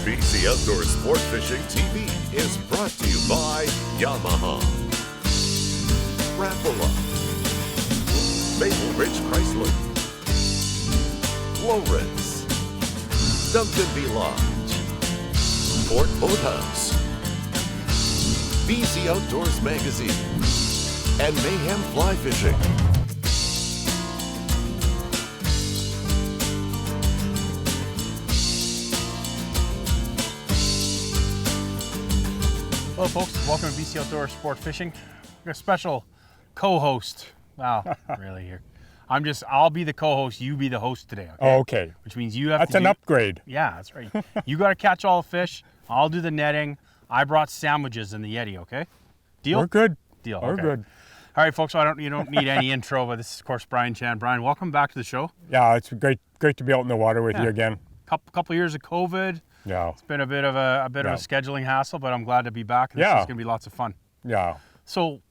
BC Outdoor Sport Fishing TV is brought to you by Yamaha, Rapala, Maple Ridge Chrysler, Lawrence, Duncanville Lodge, Port Boathouse, BC Outdoors Magazine, and Mayhem Fly Fishing. Hello folks, welcome to BC Outdoor Sport Fishing. We got a special co-host. Wow, really here. I'll be the co-host, you be the host today, okay? Oh, okay. Which means you have That's to an upgrade. Yeah, that's right. You got to catch all the fish. I'll do the netting. I brought sandwiches in the Yeti, okay? Deal? We're good. Deal, We're okay. good. All right, folks, you don't need any intro, but this is, of course, Brian Chan. Brian, welcome back to the show. Yeah, it's great to be out in the water with you again. Couple years of COVID. Yeah. It's been a bit of a scheduling hassle, but I'm glad to be back. This is going to be lots of fun. Yeah. So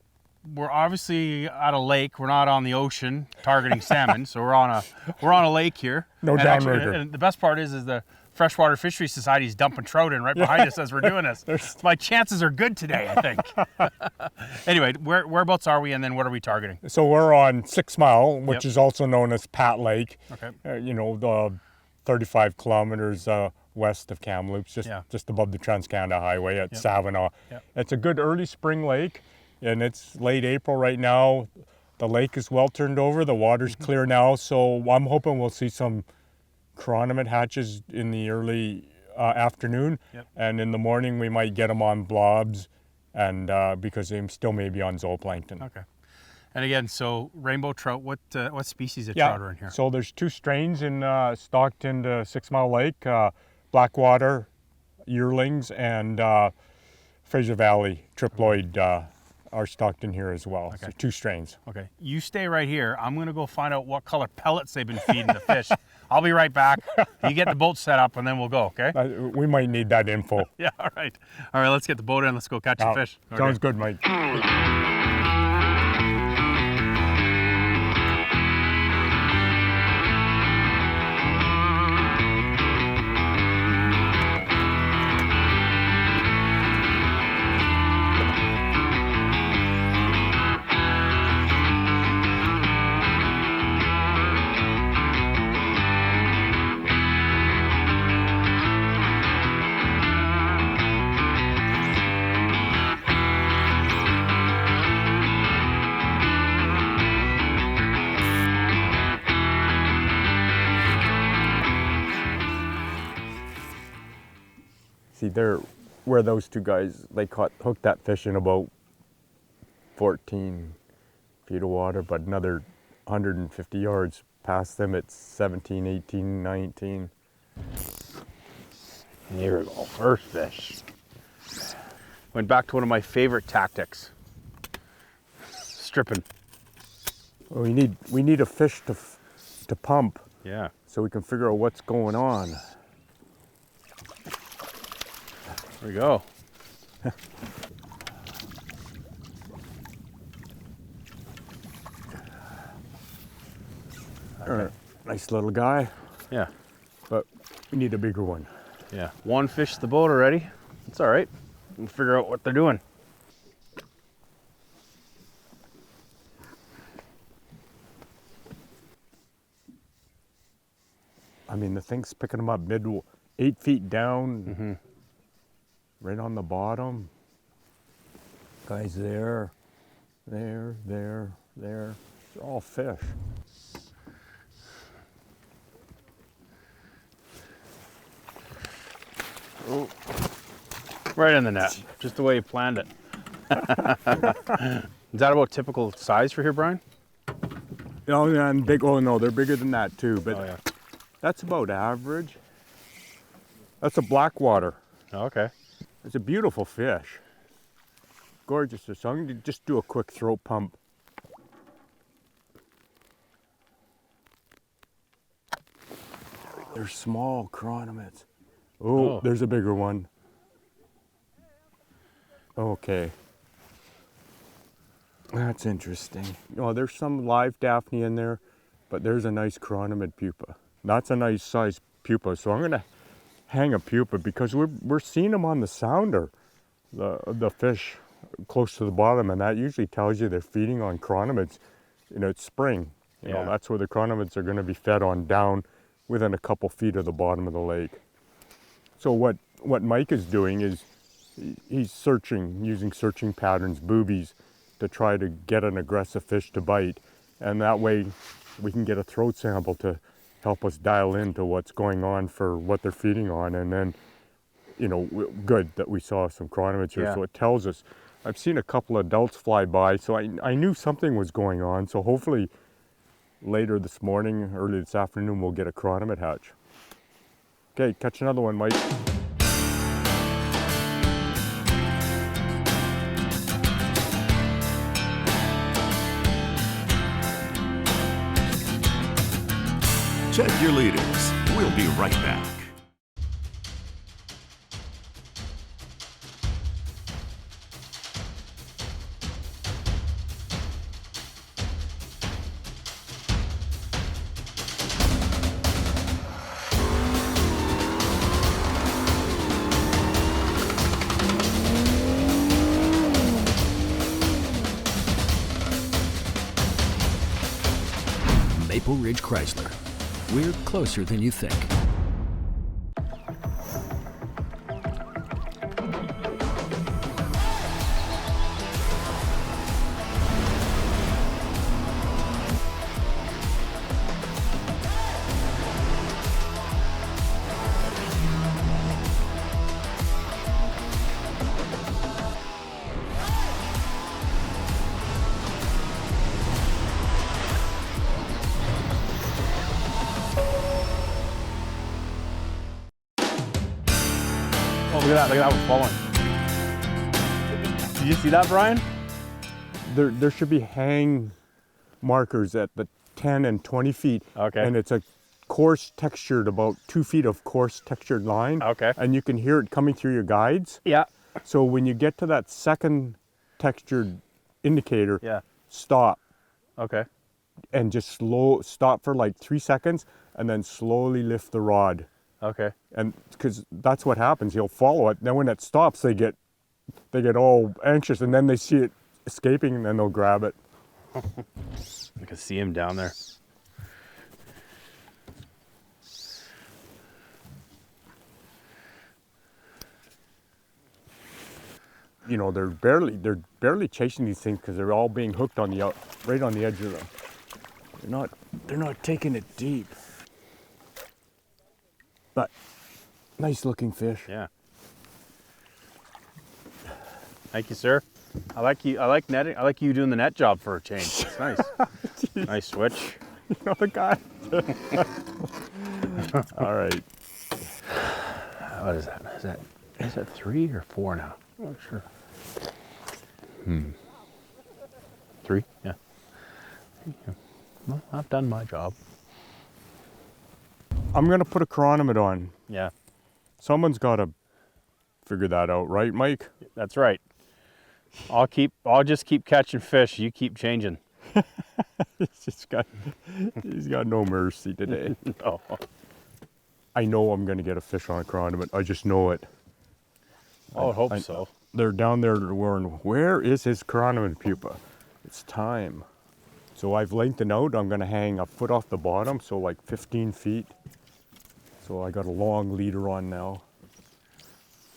we're obviously at a lake. We're not on the ocean targeting salmon. So we're on a lake here. No downrigger. And the best part is the Freshwater Fishery Society is dumping trout in right behind us as we're doing this. My chances are good today, I think. Anyway, whereabouts are we, and then what are we targeting? So we're on 6 Mile, which is also known as Pat Lake. Okay. The 35 kilometers west of Kamloops, just above the Trans-Canada Highway at Savinaw. Yep. It's a good early spring lake, and it's late April right now. The lake is well turned over. The water's clear now, so I'm hoping we'll see some chironomid hatches in the early afternoon, and in the morning we might get them on blobs, and because they still may be on zooplankton. Okay. And again, so rainbow trout, what species of trout are in here? So there's 2 strains in stocked into 6 Mile Lake, Blackwater yearlings and Fraser Valley triploid are stocked in here as well. Okay. So 2 strains. Okay, you stay right here. I'm gonna go find out what color pellets they've been feeding the fish. I'll be right back. You get the boat set up and then we'll go, okay? We might need that info. Yeah, all right. All right, let's get the boat in. Let's go catch the fish. Okay. Sounds good, Mike. See, there, where those 2 guys, they hooked that fish in about 14 feet of water, but another 150 yards past them, it's 17, 18, 19. Here we go, first fish. Went back to one of my favorite tactics. Stripping. Well, we need a fish to pump. Yeah. So we can figure out what's going on. There we go. All right, nice little guy. Yeah. But we need a bigger one. Yeah, one fish the boat already. It's all right. We'll figure out what they're doing. I mean, the thing's picking them up 8 feet down, right on the bottom. Guys there, there. They're all fish. Oh, right in the net, just the way you planned it. Is that about typical size for here, Brian? Oh, yeah, and no, they're bigger than that too, but that's about average. That's a blackwater. Oh, okay. It's a beautiful fish. Gorgeous. So I'm going to just do a quick throat pump. They're small chironomids. Oh, there's a bigger one. Okay. That's interesting. Oh, there's some live Daphne in there, but there's a nice chironomid pupa. That's a nice size pupa, so I'm gonna hang a pupa because we're seeing them on the sounder, the fish close to the bottom, and that usually tells you they're feeding on chironomids. You know, it's spring. You know, that's where the chironomids are going to be fed on, down within a couple feet of the bottom of the lake. So what Mike is doing is he's searching, using searching patterns, boobies, to try to get an aggressive fish to bite. And that way we can get a throat sample to help us dial into what's going on for what they're feeding on. And then, you know, good that we saw some chironomids here. So it tells us. I've seen a couple of adults fly by, so I knew something was going on. So hopefully later this morning, early this afternoon, we'll get a chironomid hatch. Okay, catch another one, Mike. Check your leaders. We'll be right back. Maple Ridge Chrysler. We're closer than you think. Look at that one falling. Did you see that, Brian? There should be hang markers at the 10 and 20 feet. Okay. And it's a coarse textured, about 2 feet of coarse textured line. Okay. And you can hear it coming through your guides. Yeah. So when you get to that second textured indicator, stop. Okay. And just stop for like 3 seconds and then slowly lift the rod. Okay. And because that's what happens, you'll follow it. Then when it stops, they get all anxious, and then they see it escaping, and then they'll grab it. I can see him down there. You know, they're barely chasing these things because they're all being hooked on the right on the edge of them. They're not taking it deep. But nice looking fish. Yeah. Thank you, sir. I like netting. I like you doing the net job for a change. It's nice. Nice switch. You know the guy. All right. What is that? Is that 3 or 4 now? I'm not sure. 3? Yeah. Well, I've done my job. I'm gonna put a chironomid on. Yeah. Someone's got to figure that out, right, Mike? That's right. I'll just keep catching fish. You keep changing. He's got no mercy today. No. I know I'm gonna get a fish on a chironomid. I just know it. I hope so. They're down there worrying, where is his chironomid pupa? It's time. So I've lengthened out. I'm gonna hang a foot off the bottom, so like 15 feet. So I got a long leader on now.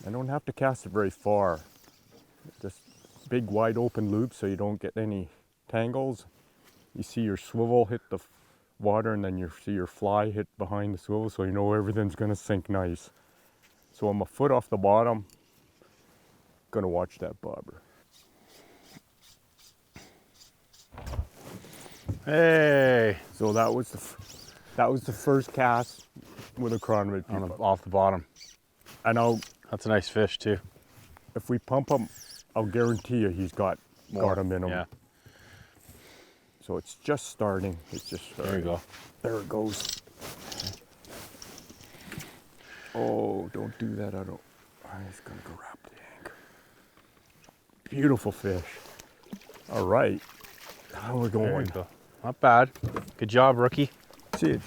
I don't have to cast it very far. Just big wide open loop so you don't get any tangles. You see your swivel hit the water, and then you see your fly hit behind the swivel, so you know everything's gonna sink nice. So I'm a foot off the bottom. Gonna watch that bobber. Hey. So that was the first cast with a chironomid pupa. Off the bottom. And That's a nice fish too. if we pump him, I'll guarantee you he's got him in him. Yeah. So it's just starting. It's just starting. There you go. There it goes. Oh, don't do that. I'm just gonna go wrap the anchor. Beautiful fish. All right. How are we There going? you go. Not bad. Good job, rookie. See,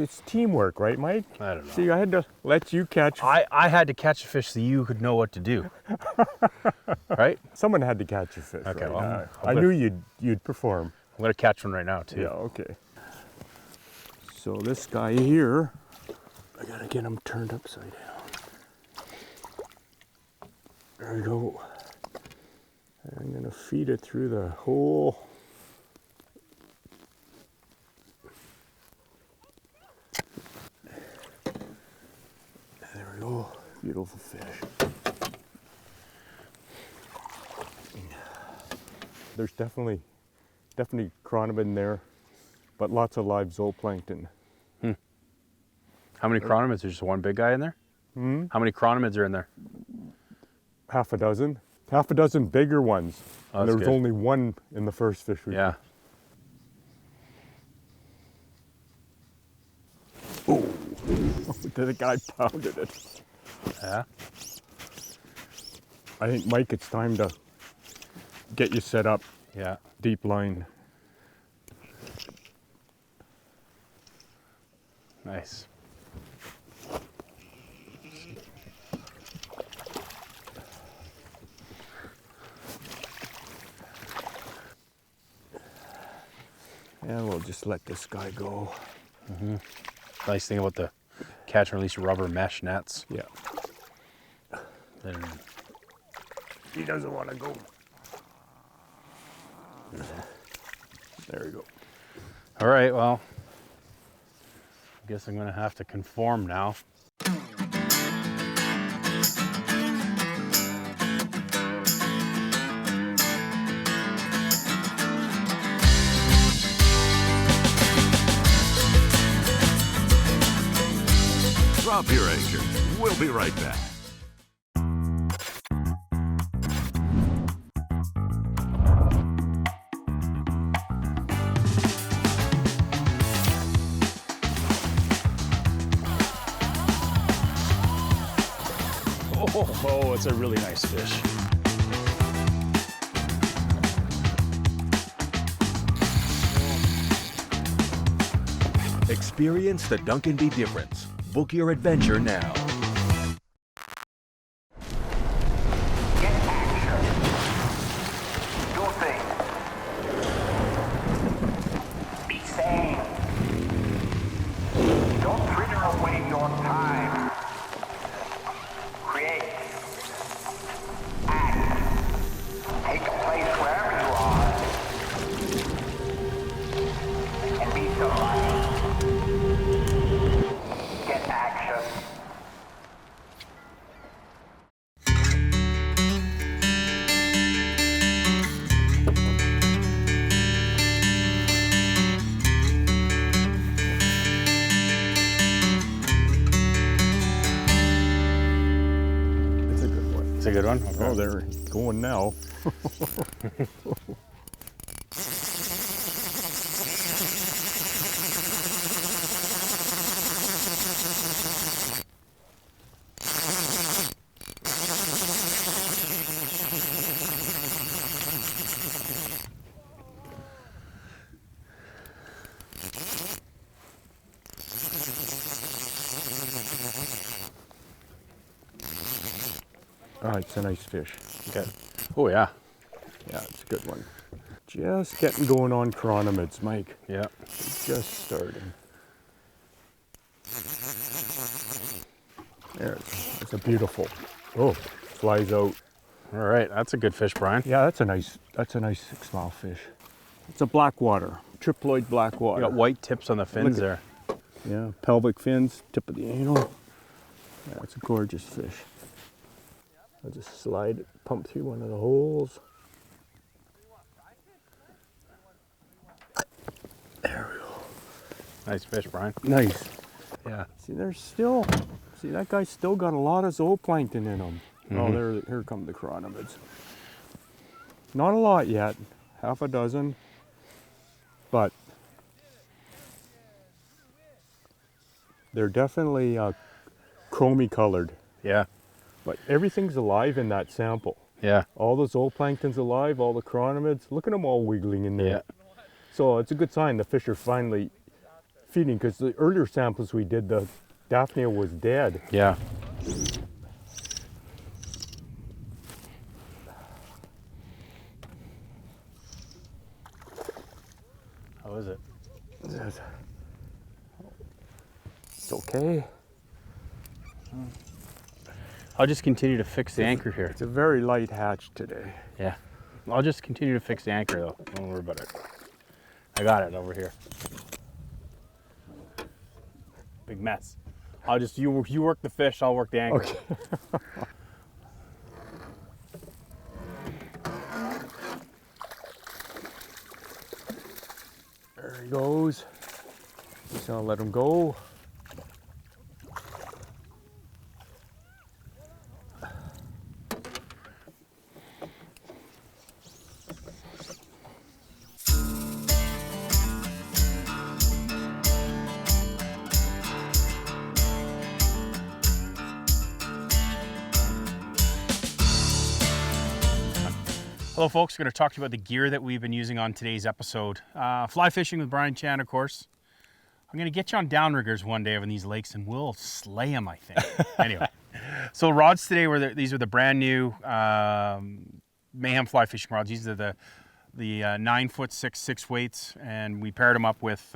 it's teamwork, right, Mike? I don't know. See, I had to let you catch. I had to catch a fish so you could know what to do. Right? Someone had to catch a fish. Okay, right? well, I knew you'd perform. I'm gonna catch one right now too. Yeah, okay. So this guy here, I gotta get him turned upside down. There we go. I'm gonna feed it through the hole. There we go. Beautiful fish. There's definitely chironomid in there, but lots of live zooplankton. How many chironomids? There's just one big guy in there? How many chironomids are in there? Half a dozen bigger ones. Oh, and that's there was good. only one in the first fish we Yeah. The guy pounded it. Yeah. I think, Mike, it's time to get you set up. Yeah. Deep line. Nice. And we'll just let this guy go. Nice thing about the catch and release rubber mesh nets. Yeah. And He doesn't want to go. There we go. all right, well, I guess I'm gonna have to conform now. Drop your anchor. We'll be right back. Oh, it's a really nice fish. Experience the Duncan B difference. Book your adventure now. Get action. Do things. Be sane. Don't fritter away your time. Create. Act. Take a place wherever you are. And be somebody. Get action. It's a good one. It's a good one. Okay. Oh, they're going now. Oh, it's a nice fish. Okay. Oh yeah. Yeah, it's a good one. Just getting going on chironomids, Mike. Yeah. Just starting. There, it's a beautiful. Oh, flies out. All right, that's a good fish, Brian. Yeah, that's a nice 6-mile fish. It's a blackwater, triploid blackwater. You got white tips on the fins Look there. Yeah, pelvic fins, tip of the anal. Yeah, it's a gorgeous fish. I'll just slide it, pump through one of the holes. There we go. Nice fish, Brian. Nice. Yeah. See, that guy's still got a lot of zooplankton in him. Oh, here come the chironomids. Not a lot yet, half a dozen, but they're definitely chromey colored. Yeah. But everything's alive in that sample. Yeah. All the zooplankton's alive, all the chironomids. Look at them all wiggling in there. Yeah. So it's a good sign the fish are finally feeding, because the earlier samples we did, the Daphnia was dead. Yeah. How is it? It's okay. I'll just continue to fix the anchor here. It's a very light hatch today. Yeah. I'll just continue to fix the anchor though. Don't worry about it. I got it over here. Big mess. I'll just, you work the fish, I'll work the anchor. Okay. There he goes. Just gonna let him go. Hello folks, we're going to talk to you about the gear that we've been using on today's episode. Fly fishing with Brian Chan, of course. I'm going to get you on downriggers one day over in these lakes and we'll slay them, I think. Anyway, so rods today, these are the brand new Mayhem fly fishing rods. These are the 9'6" 6 weights, and we paired them up with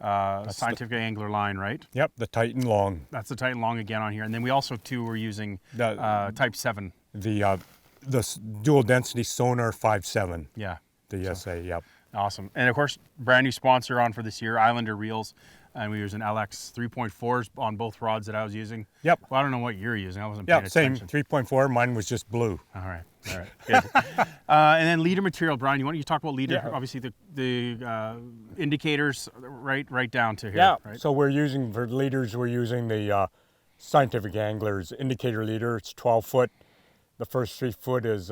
Scientific Angler line, right? Yep, the Titan Long. That's the Titan Long again on here. And then we also too were using Type 7. The dual density sonar 5.7. Yeah. The SA, yep. Awesome. And of course, brand new sponsor on for this year, Islander Reels. And we use an LX 3.4s on both rods that I was using. Yep. Well, I don't know what you're using. I wasn't paying same attention. 3.4. Mine was just blue. All right. Good. And then leader material, Brian. You talk about leader? Yeah. Obviously, the indicators right down to here. Yeah. Right? So we're using, for leaders, we're using the Scientific Angler's indicator leader. It's 12 foot. The first 3 foot is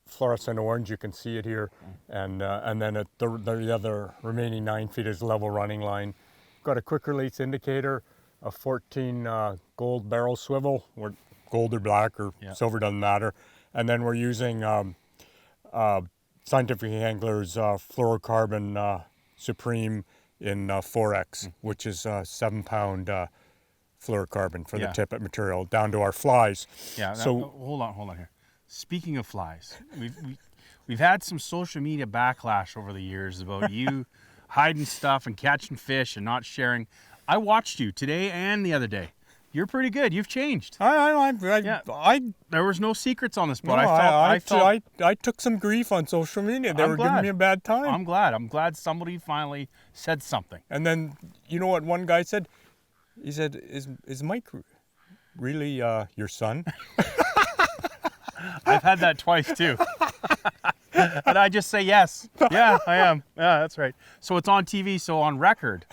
fluorescent orange. You can see it here, and then the other remaining 9 feet is level running line. Got a quick release indicator, a 14 gold barrel swivel, or gold or black or silver, doesn't matter. And then we're using Scientific Angler's fluorocarbon Supreme in 4X, which is 7-pound fluorocarbon for the tippet material down to our flies. Yeah. So hold on here. Speaking of flies, we've had some social media backlash over the years about you hiding stuff and catching fish and not sharing. I watched you today and the other day. You're pretty good. You've changed. There was no secrets on this, but I took some grief on social media. They were giving me a bad time. I'm glad. I'm glad somebody finally said something. And then, you know what one guy said? He said, is Mike really your son? I've had that twice too. And I just say yes. Yeah, I am. Yeah, that's right. So it's on TV, so on record.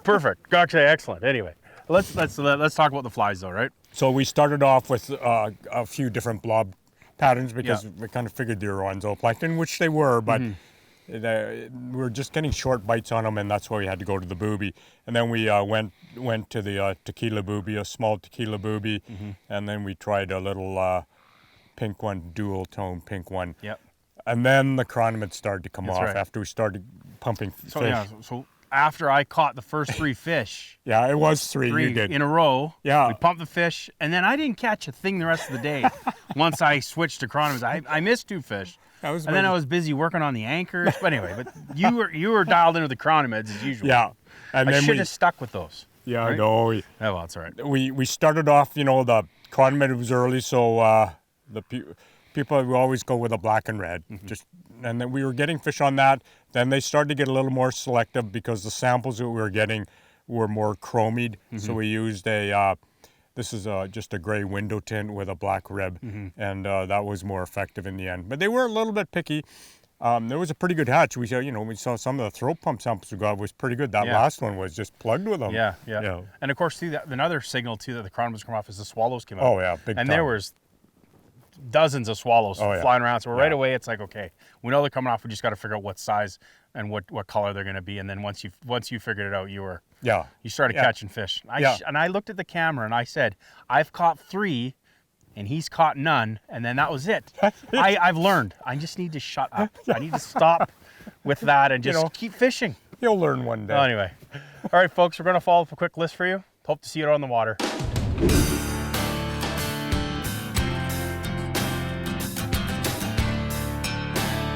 Perfect. Okay, excellent. Anyway, let's talk about the flies though, right? So we started off with a few different blob patterns because we kind of figured they were on zooplankton, which they were, but we were just getting short bites on them, and that's why we had to go to the booby. And then we went to the tequila booby, a small tequila booby, and then we tried a little pink one, dual tone pink one. Yep. And then the chironomids started to come That's off right. after we started pumping fish. So after I caught the first 3 fish, yeah, it was three you did. in a row, Yeah. we pumped the fish, and then I didn't catch a thing the rest of the day. Once I switched to chironomids, I missed 2 fish. And then I was busy working on the anchors. But anyway, you were dialed into the chironomids as usual. Yeah. And I then should have stuck with those. Yeah, right? no. Oh, well, that's all right. We started off, the chironomid was early, so the people would always go with a black and red. And then we were getting fish on that. Then they started to get a little more selective because the samples that we were getting were more chromied. So we used this is just a gray window tint with a black rib, and that was more effective in the end. But they were a little bit picky. There was a pretty good hatch. We saw some of the throat pump samples we got was pretty good. That last one was just plugged with them. Yeah. And of course, another signal too that the chironomids come off is the swallows came out. Oh yeah, big time. And there was dozens of swallows flying around. So right away, it's like, okay, we know they're coming off. We just got to figure out what size and what color they're going to be. And then once you figured it out, you started catching fish. And I looked at the camera and I said, I've caught 3 and he's caught none. And then that was it. I've learned. I just need to shut up. I need to stop with that and just keep fishing. You'll learn one day. Well, anyway, All right, folks, we're going to follow up a quick list for you. Hope to see you on the water.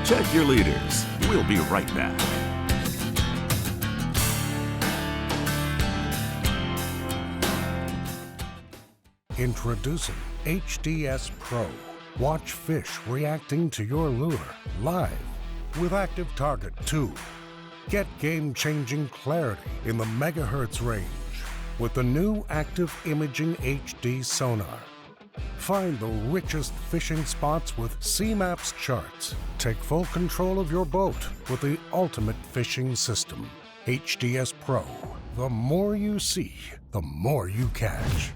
Check your leaders. We'll be right back. Introducing HDS Pro. Watch fish reacting to your lure live with Active Target 2. Get game-changing clarity in the megahertz range with the new Active Imaging HD sonar. Find the richest fishing spots with CMAP's charts. Take full control of your boat with the ultimate fishing system. HDS Pro. The more you see, the more you catch.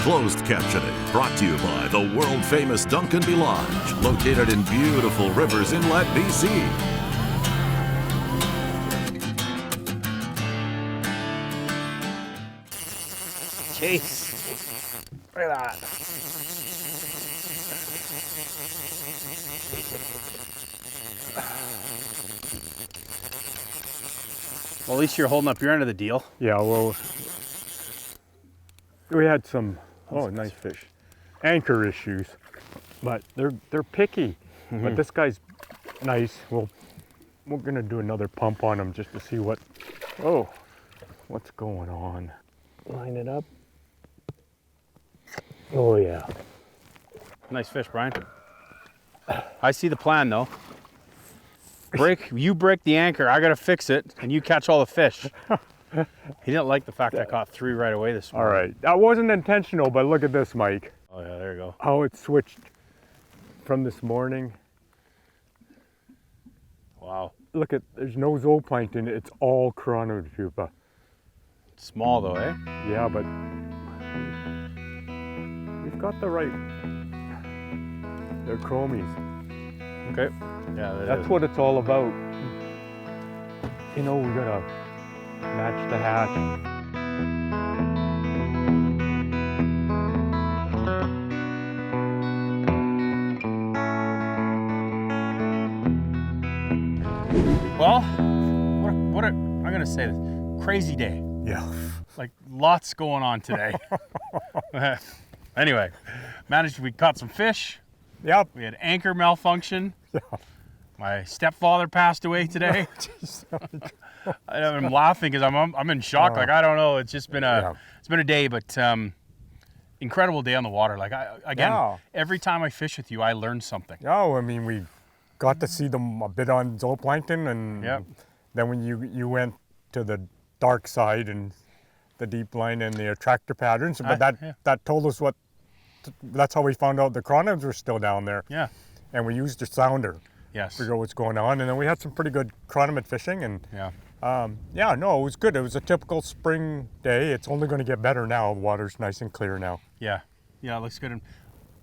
Closed captioning brought to you by the world-famous Duncanby Lodge, located in beautiful Rivers Inlet, BC. Chase. Look at that. Well, at least you're holding up your end of the deal. Yeah, well, we had some, nice fish, anchor issues, but they're picky. But this guy's nice. We're gonna do another pump on him just to see what's going on. Line it up. Oh yeah. Nice fish, Brian. I see the plan though. You break the anchor, I gotta fix it, and you catch all the fish. He didn't like the fact I caught 3 right away this morning. All right, that wasn't intentional, but look at this, Mike. Oh yeah, there you go. How it switched from this morning. Wow. Look at, there's no zooplankton, it's all chironomid pupa. Small though, eh? Yeah, but we've got the right, they're chromies. Okay. Yeah, That's what it's all about. You know, we gotta match the hatch. Well, I'm gonna say this, crazy day. Yeah. Like lots going on today. Anyway, we caught some fish. Yep. We had anchor malfunction. Yeah. My stepfather passed away today. I'm laughing because I'm in shock. Like I don't know. It's just been it's been a day, but incredible day on the water. Like every time I fish with you, I learn something. Oh, I mean, we got to see them a bit on zooplankton, and then when you went to the dark side and the deep line and the attractor patterns, but that told us that's how we found out the chironomids were still down there. Yeah. And we used the sounder. Yes. Figure out what's going on, and then we had some pretty good chironomid fishing, and it was good. It was a typical spring day. It's only going to get better now. The water's nice and clear now. Yeah, it looks good. And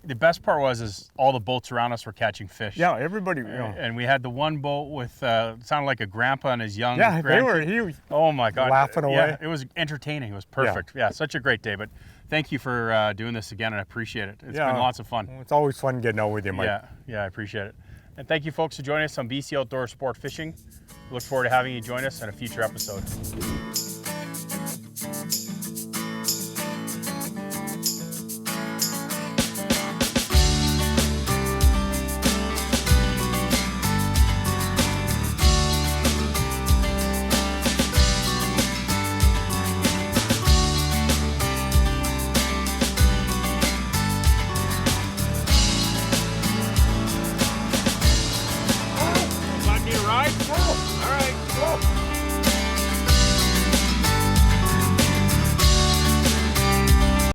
the best part was all the boats around us were catching fish. Yeah, everybody. And we had the one boat with sounded like a grandpa and his young. Yeah, he was. Oh my God, laughing away. Yeah, it was entertaining. It was perfect. Yeah, such a great day. But thank you for doing this again, and I appreciate it. It's been lots of fun. It's always fun getting out with you, Mike. Yeah, I appreciate it. And thank you folks for joining us on BC Outdoor Sport Fishing. We look forward to having you join us in a future episode. All right, go.